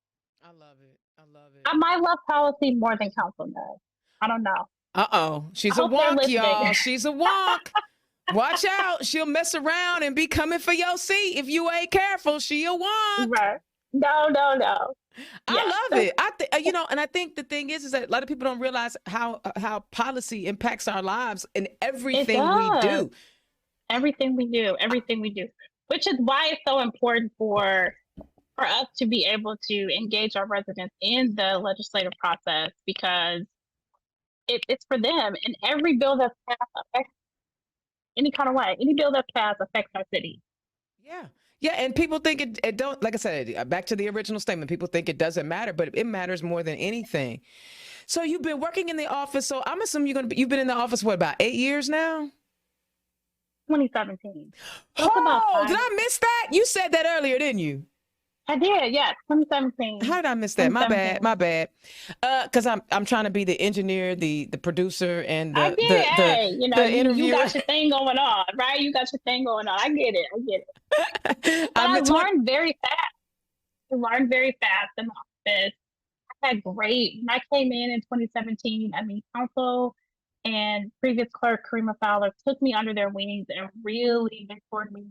I love it. I love it. I might love policy more than council does. I don't know. Uh-oh. She's I a hope they're wonk, listening. y'all. She's a wonk. Watch out. She'll mess around and be coming for your seat. If you ain't careful, she'll wonk. Right. No. I Yeah. love it. And I think the thing is that a lot of people don't realize how policy impacts our lives and everything we do. Everything we do, which is why it's so important for us to be able to engage our residents in the legislative process, because it's for them. And every bill that's passed affects any kind of way. Any bill that's passed affects our city. Yeah. Yeah, and people think it don't, like I said, back to the original statement, people think it doesn't matter, but it matters more than anything. So you've been working in the office, so I'm assuming you've been in the office, what, about 8 years now? 2017. Oh, did I miss that? You said that earlier, didn't you? I did, yeah, 2017. How did I miss that? My bad. Because I'm trying to be the engineer, the producer, and the interviewer. You got your thing going on, right? You got your thing going on. I get it. But I learned very fast. I learned very fast in the office. I had when I came in 2017, council and previous clerk, Karima Fowler, took me under their wings and really mentored me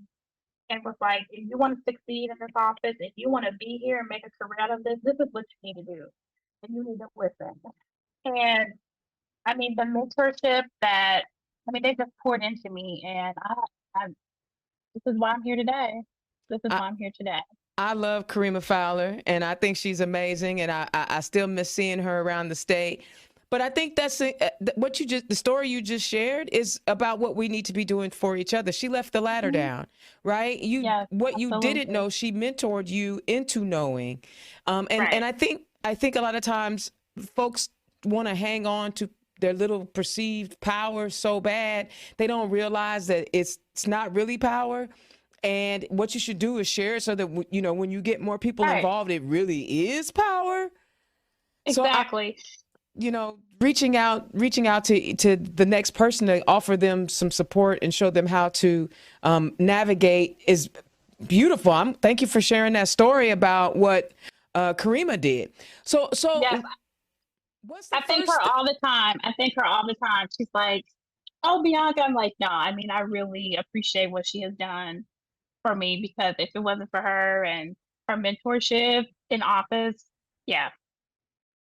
and was like, if you want to succeed in this office, if you want to be here and make a career out of this is what you need to do. And you need to listen. And the mentorship they just poured into me, and this is why I'm here today. I love Karima Fowler, and I think she's amazing, and I still miss seeing her around the state. But I think that's the story you just shared is about what we need to be doing for each other. She left the ladder down, right? Yes, what you absolutely. didn't know, she mentored you into knowing. And I think a lot of times folks want to hang on to their little perceived power so bad, they don't realize that it's not really power. And what you should do is share it so that, when you get more people involved, it really is power. Exactly. So reaching out to the next person to offer them some support and show them how to navigate is beautiful. Thank you for sharing that story about what Karima did. So yes. I thank her all the time. She's like, oh, Bianca. I'm like, no, I really appreciate what she has done for me, because if it wasn't for her and her mentorship in office, yeah.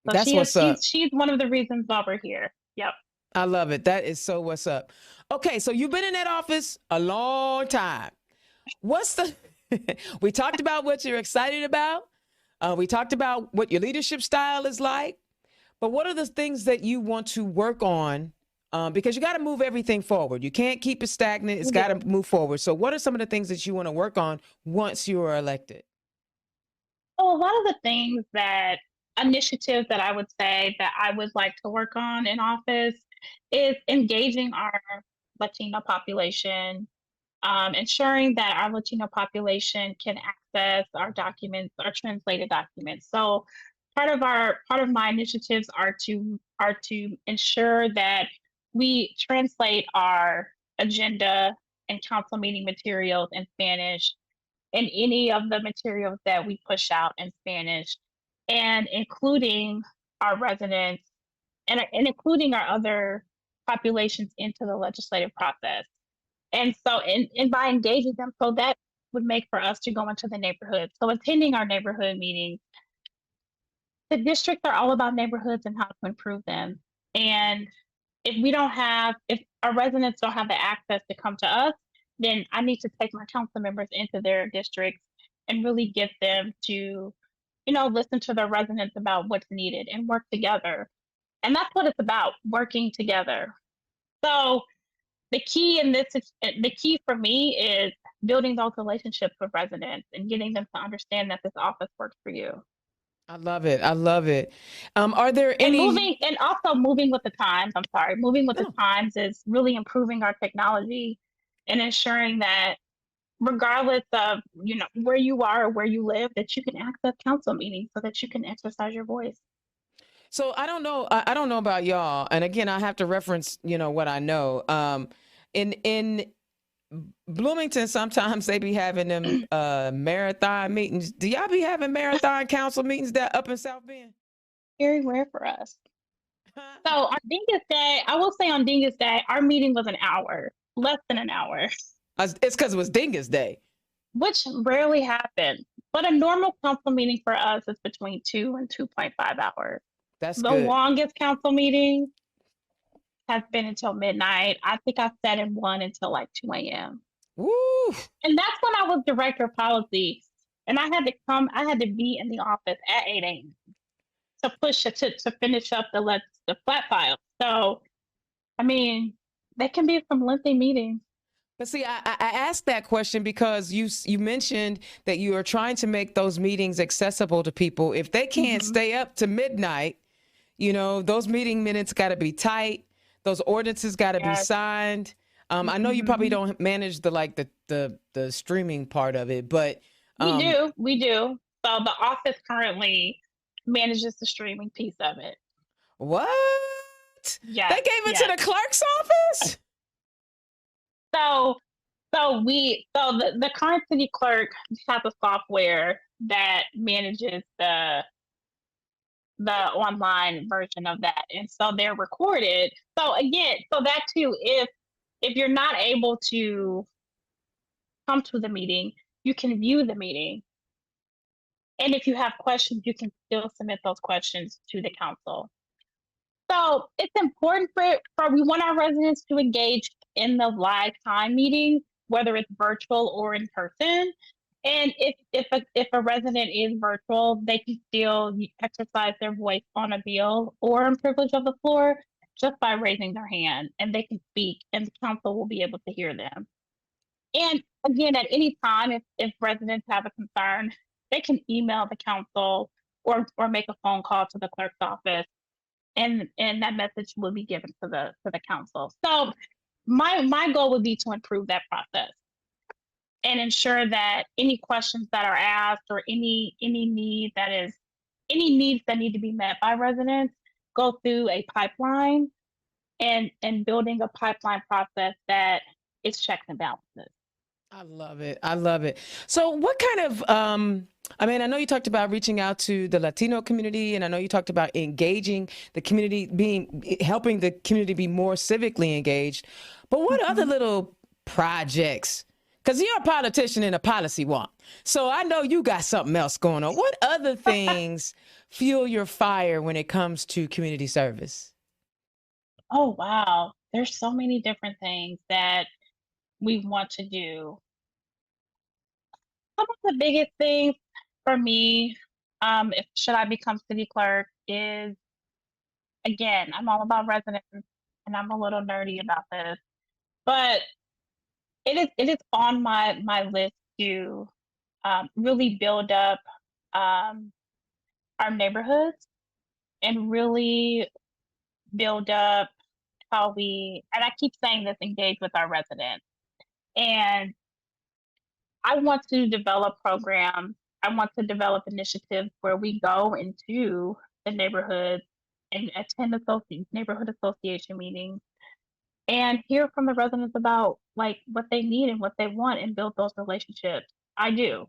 So that's what's up. She's one of the reasons why we're here. Yep. I love it. That is so what's up. Okay, so you've been in that office a long time. We talked about what you're excited about. We talked about what your leadership style is like. But what are the things that you want to work on? Because you got to move everything forward. You can't keep it stagnant. It's got to move forward. So what are some of the things that you want to work on once you are elected? Oh, a lot of the things that initiatives that I would say that I would like to work on in office is engaging our Latino population, ensuring that our Latino population can access our documents, our translated documents. So part of my initiatives are to ensure that we translate our agenda and council meeting materials in Spanish and any of the materials that we push out in Spanish, and including our residents and including our other populations into the legislative process. And so, and by engaging them, so that would make for us to go into the neighborhood. So, attending our neighborhood meetings, the districts are all about neighborhoods and how to improve them. And if our residents don't have the access to come to us, then I need to take my council members into their districts and really get them to, listen to their residents about what's needed and work together. And that's what it's about, working together. So the key for me is building those relationships with residents and getting them to understand that this office works for you. I love it. I love it. Are there And any? also moving with the times. I'm sorry, moving with the Oh, times is really improving our technology and ensuring that regardless of where you are or where you live, that you can access council meetings so that you can exercise your voice. so I don't know. I don't know about y'all. And again, I have to reference, what I know. In Bloomington, sometimes they be having them marathon meetings. Do y'all be having marathon council meetings that up in South Bend? Very rare for us. So on Dingus Day, I will say on Dingus Day, our meeting was an hour, less than an hour, It's because it was Dingus Day. which rarely happens. But a normal council meeting for us is between 2 and 2.5 hours. That's The good. longest council meeting has been until midnight. I think I sat in one until like 2 a.m. Woo! And that's when I was director of policy. And I had to be in the office at 8 a.m. to push it to finish up the flat file. So, I mean, they can be some lengthy meetings. But see, I asked that question because you mentioned that you are trying to make those meetings accessible to people. If they can't Mhm. stay up to midnight, those meeting minutes got to be tight. Those ordinances got to be Yes. signed. I know you probably Mhm. don't manage the streaming part of it, but We um, do. We do. So the office currently manages the streaming piece of it. what? They Yes. gave it to Yes. the clerk's office? So the current city clerk has a software that manages the online version of that, and so they're recorded. So again, so that too, if you're not able to come to the meeting, you can view the meeting, and if you have questions, you can still submit those questions to the council. So it's important for we want our residents to engage in the live time meetings, whether it's virtual or in person. And if a resident is virtual, they can still exercise their voice on a bill or in privilege of the floor just by raising their hand, and they can speak, and the council will be able to hear them. And again, at any time, if residents have a concern, they can email the council or make a phone call to the clerk's office, and that message will be given to the council. So my goal would be to improve that process and ensure that any questions that are asked or any needs that need to be met by residents go through a pipeline, and building a pipeline process that is checks and balances. I love it. I love it. So what kind of I mean, I know you talked about reaching out to the Latino community, and I know you talked about engaging the community, helping the community be more civically engaged. But what other Mhm. little projects? Because you're a politician and a policy wonk. So I know you got something else going on. What other things fuel your fire when it comes to community service? Oh wow, there's so many different things that we want to do. Some of the biggest things for me, if should I become city clerk, is again, I'm all about residents, and I'm a little nerdy about this, but it is on my list to really build up um, our neighborhoods and really build up how we, and I keep saying this, engage with our residents. And I want to develop programs. I want to develop initiatives where we go into the neighborhoods and attend neighborhood association meetings and hear from the residents about like what they need and what they want and build those relationships. I do.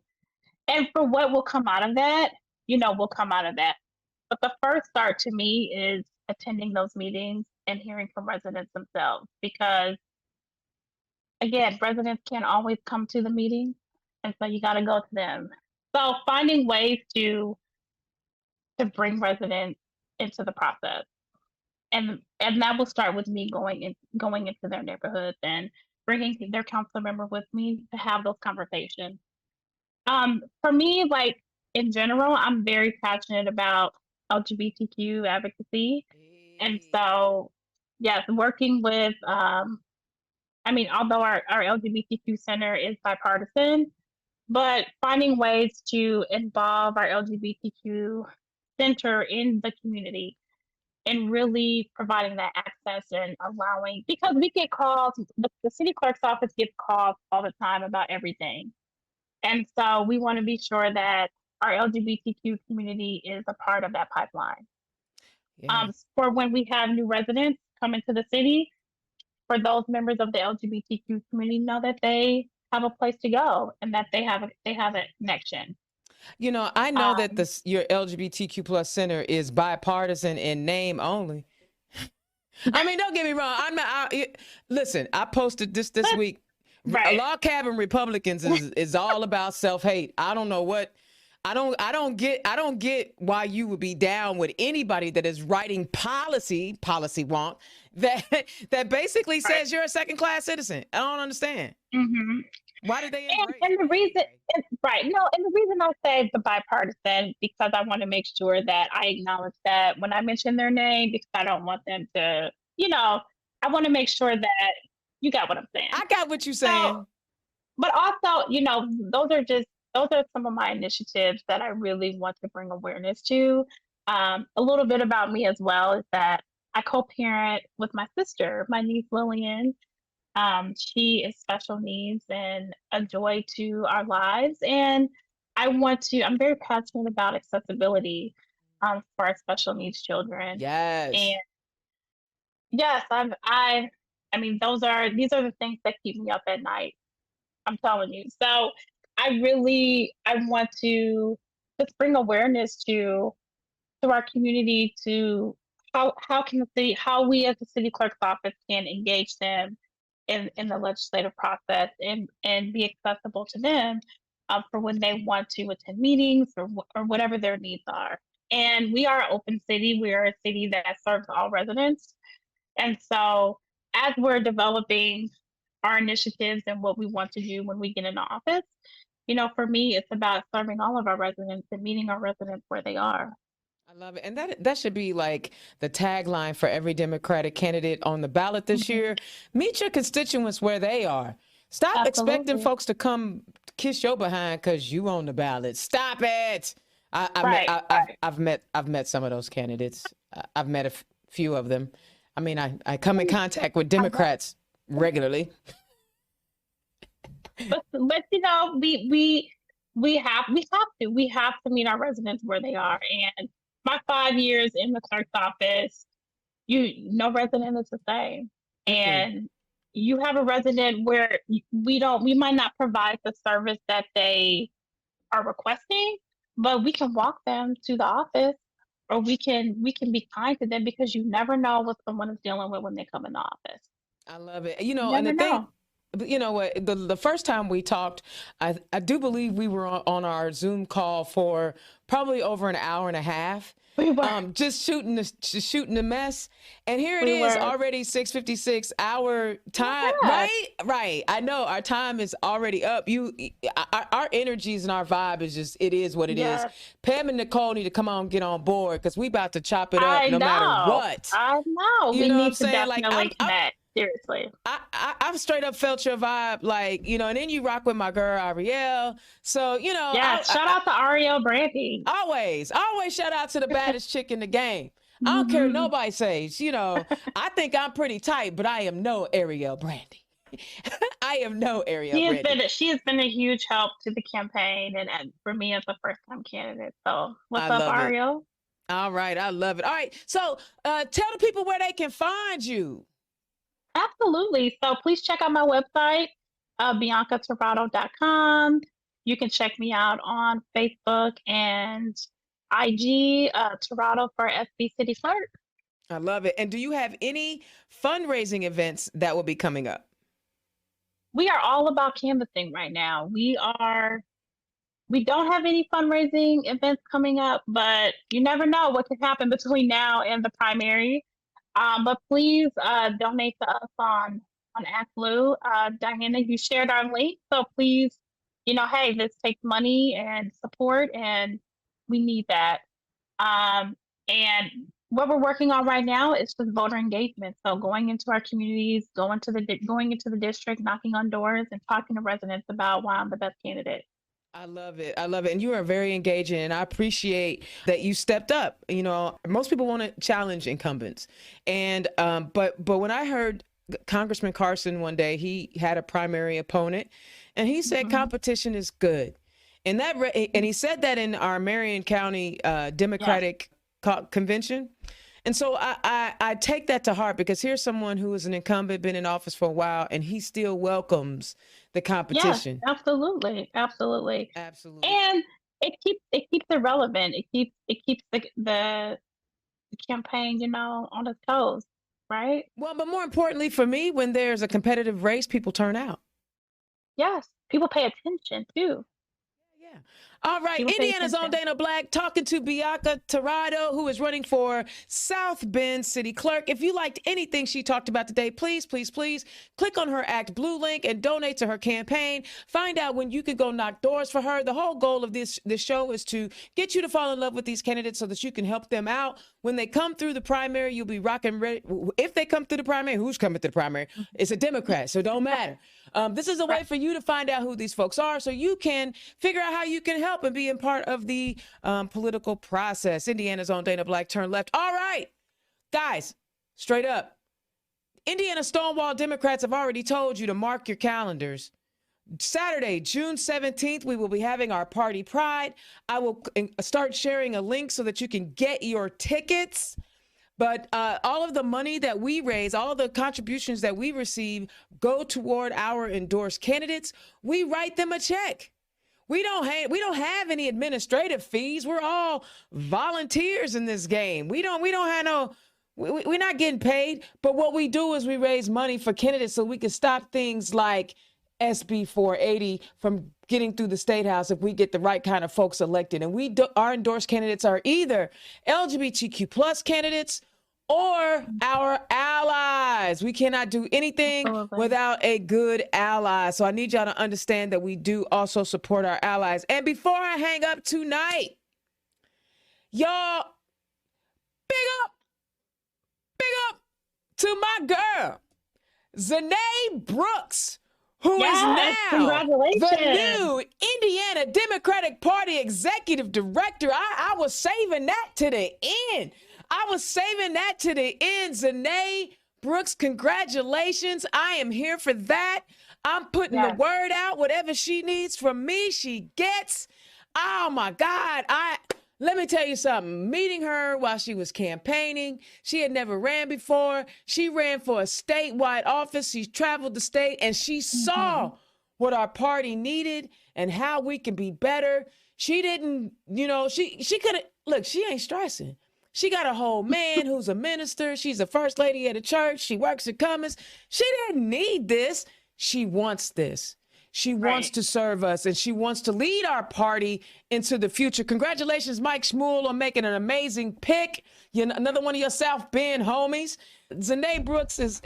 And for what will come out of that, will come out of that. But the first start to me is attending those meetings and hearing from residents themselves because again, residents can't always come to the meeting, and so you got to go to them. So finding ways to bring residents into the process, and that will start with me going into their neighborhoods and bringing their council member with me to have those conversations. For me, like in general, I'm very passionate about LGBTQ advocacy, and so yes, working with although our LGBTQ center is bipartisan, but finding ways to involve our LGBTQ center in the community and really providing that access and allowing, because we get calls, the city clerk's office gets calls all the time about everything. And so we want to be sure that our LGBTQ community is a part of that pipeline. Yeah. For when we have new residents come into the city, for those members of the LGBTQ community know that they have a place to go and that they have a connection. I know that your LGBTQ plus center is bipartisan in name only. I mean, don't get me wrong. Listen, I posted this week. Right. Log cabin Republicans is all about self-hate. I don't know what. I don't get why you would be down with anybody that is writing policy wonk that basically says you're a second-class citizen. I don't understand. Mm-hmm. Why did they embrace and the reason right. No, and the reason I say the bipartisan, because I want to make sure that I acknowledge that when I mention their name, because I don't want them to, I want to make sure that you got what I'm saying. I got what you're saying. So, but also, those are some of my initiatives that I really want to bring awareness to. A little bit about me as well is that I co-parent with my sister, my niece Lillian. She is special needs and a joy to our lives. And I'm very passionate about accessibility for our special needs children. Yes. And yes, these are the things that keep me up at night. I'm telling you. So I want to just bring awareness to our community to how we as the city clerk's office can engage them in the legislative process and be accessible to them for when they want to attend meetings or whatever their needs are. And we are an open city. We are a city that serves all residents. And so as we're developing our initiatives and what we want to do when we get into office, for me, it's about serving all of our residents and meeting our residents where they are. I love it. And that should be like the tagline for every Democratic candidate on the ballot this year. Meet your constituents where they are. Stop expecting folks to come kiss your behind because you on the ballot. Stop it. I've met some of those candidates. I've met a few of them. I mean, I come in contact with Democrats regularly. But we have to meet our residents where they are. And my 5 years in the clerk's office, no resident is the same. And you have a resident where we might not provide the service that they are requesting, but we can walk them to the office, or we can be kind to them, because you never know what someone is dealing with when they come in the office. I love it. And the thing, you know what, the first time we talked, I do believe we were on our Zoom call for probably over an hour and a half. We were. Just shooting the mess. And here it is, already 6:56 our time. Yeah. Right. I know our time is already up. Our energies and our vibe is just, it is what it is. Pam and Nicole need to come on, get on board, because we about to chop it up matter what. I know. You know what I'm saying? Like, Seriously. I've straight up felt your vibe, like, you know, and then you rock with my girl Ariel. So, you know, Yes. Shout out to Ariel Brandy. always shout out to the baddest chick in the game. I don't care what Mhm. nobody says, you know, I think I'm pretty tight, but I am no Ariel Brandy. I am no Ariel Brandy. She has been a huge help to the campaign and for me as a first time candidate. So what's I up, love it. Ariel? All right. I love it. All right. So tell the people where they can find you. Absolutely. So please check out my website, biancatorado.com. You can check me out on Facebook and IG, Torado for SB City Clerk. I love it. And do you have any fundraising events that will be coming up? We are all about canvassing right now. We don't have any fundraising events coming up, but you never know what could happen between now and the primary. But please donate to us on ActBlue. Diana, you shared our link, so please, you know, hey, this takes money and support, and we need that. And what we're working on right now is just voter engagement. So going into our communities, going into the district, knocking on doors, and talking to residents about why I'm the best candidate. I love it. I love it. And you are very engaging. And I appreciate that you stepped up. You know, most people want to challenge incumbents. And but when I heard Congressman Carson one day, he had a primary opponent and he said competition is good. And and he said that in our Marion County Democratic convention. And so I take that to heart, because here's someone who is an incumbent, been in office for a while, and he still welcomes the competition. Yes, absolutely, absolutely, Absolutely. and it keeps it relevant. It keeps the campaign, you know, on its toes, right? Well, but more importantly for me, when there's a competitive race, people turn out. Yes, people pay attention too. Yeah. All right. People pay Indiana's own attention. Dana Black talking to Biaca Tirado, who is running for South Bend City Clerk. If you liked anything she talked about today, please click on her ActBlue link and donate to her campaign. Find out when you can go knock doors for her. The whole goal of this show is to get you to fall in love with these candidates so that you can help them out. When they come through the primary, you'll be rocking ready. If they come through the primary, who's coming through the primary? It's a Democrat, so it don't matter. This is a way for you to find out who these folks are so you can figure out how you can help and be a part of the political process. Indiana's own Dana Black, turn left. All right, guys, straight up. Indiana Stonewall Democrats have already told you to mark your calendars. Saturday, June 17th, we will be having our party pride. I will start sharing a link so that you can get your tickets. But all of the money that we raise, all of the contributions that we receive go toward our endorsed candidates. We write them a check. We don't have any administrative fees. We're all volunteers in this game. We're not getting paid. But what we do is we raise money for candidates so we can stop things like SB 480 from getting through the State House if we get the right kind of folks elected. And our endorsed candidates are either LGBTQ plus candidates or our allies. We cannot do anything without a good ally. So I need y'all to understand that we do also support our allies. And before I hang up tonight, y'all, big up to my girl, Zanae Brooks, who is now the new Indiana Democratic Party Executive Director. I was saving that to the end. Zanae Brooks, congratulations. I am here for that. I'm putting the word out. Whatever she needs from me, she gets. Oh, my God. Let me tell you something. Meeting her while she was campaigning, she had never ran before. She ran for a statewide office. She traveled the state and she saw what our party needed and how we can be better. She didn't, she could have, look, she ain't stressing. She got a whole man who's a minister. She's a first lady at a church. She works at Cummins. She didn't need this. She wants this. She wants to serve us, and she wants to lead our party into the future. Congratulations, Mike Shmuel, on making an amazing pick. Another one of your South Bend homies. Zanae Brooks is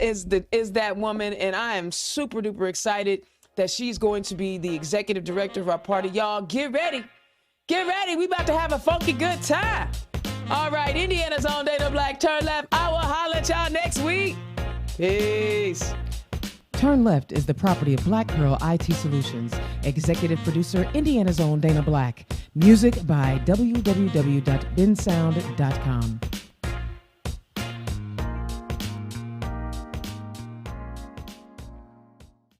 that woman, and I am super duper excited that she's going to be the executive director of our party. Y'all, get ready. Get ready. We about to have a funky good time. All right, Indiana's own Dana Black, turn left. I will holler at y'all next week. Peace. Turn Left is the property of Black Pearl IT Solutions. Executive producer, Indiana's own Dana Black. Music by www.bensound.com.